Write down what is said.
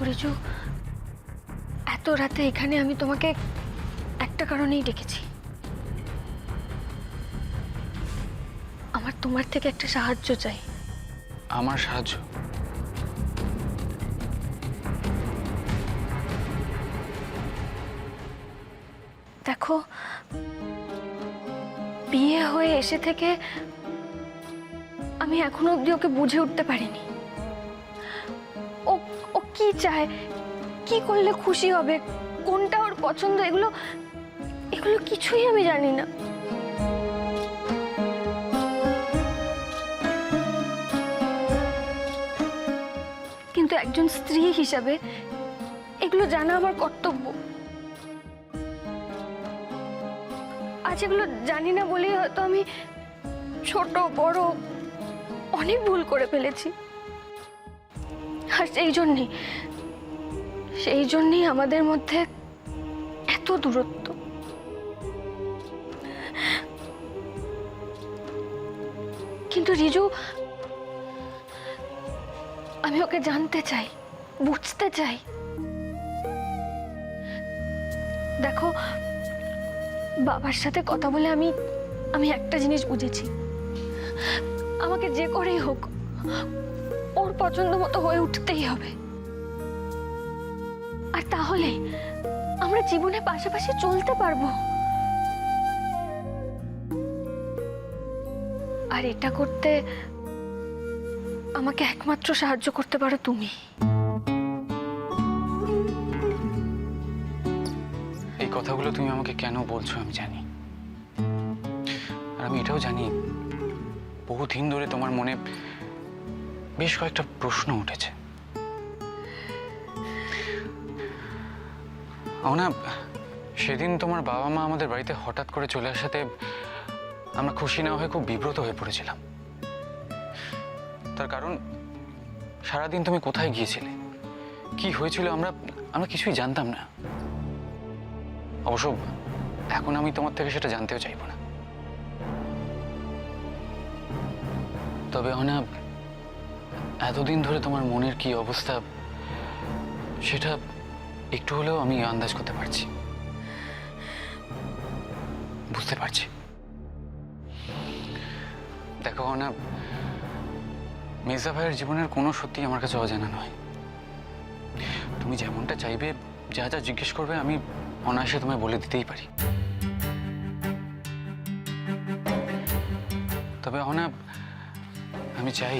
রিজু, এত রাতে এখানে আমি তোমাকে একটা কারণেই ডেকেছি। আমার তোমার থেকে একটা সাহায্য চাই। আমার সাহায্য? দেখো, বিয়ে হয়ে এসে থেকে আমি এখনো অব্দি ওকে বুঝে উঠতে পারিনি। ও ও কি চায়, কি করলে খুশি হবে, কোনটা ওর পছন্দ, এগুলো এগুলো কিছুই আমি জানি না। কিন্তু একজন স্ত্রী হিসাবে এগুলো জানা আমার কর্তব্য। আজ এগুলো জানি না বলেই হয়তো আমি ছোট বড় অনেক ভুল করে ফেলেছি। আর সেই জন্যই আমাদের মধ্যে এত দূরত্ব। কিন্তু রিজু, আমি ওকে জানতে চাই, বুঝতে চাই। দেখো, বাবার সাথে কথা বলে আমি একটা জিনিস বুঝেছি, আমাকে যে করেই হোক ওর পছন্দ মতো হয়ে উঠতেই হবে। আর তাহলে আমরা জীবনে পাশাপাশি চলতে পারবো। আর এটা করতে আমাকে একমাত্র সাহায্য করতে পারো তুমি। এই কথাগুলো তুমি আমাকে কেন বলছো আমি জানি। আর আমি এটাও জানি বহুদিন ধরে তোমার মনে বেশ কয়েকটা প্রশ্ন উঠেছে। না, সেদিন তোমার বাবা মা আমাদের বাড়িতে হঠাৎ করে চলে আসাতে আমরা খুশি না হয়ে খুব বিব্রত হয়ে পড়েছিলাম। তার কারণ সারাদিন তুমি কোথায় গিয়েছিলে, কি হয়েছিল আমরা কিছুই জানতাম না। অবশ্য এখন আমি তোমার থেকে সেটা জানতেও চাইব না। তবে এতদিন ধরে তোমার মনের কি অবস্থা সেটা একটু হলেও আমি আন্দাজ করতে পারছি, বুঝতে পারছি। দেখো মির্জা ভাইয়ের জীবনের কোনো সত্যি আমার কাছে অজানা নয়। তুমি যেমনটা চাইবে, যা যা জিজ্ঞেস করবে, আমি অনায়াসে তোমায় বলে দিতেই পারি। তবে আমি চাই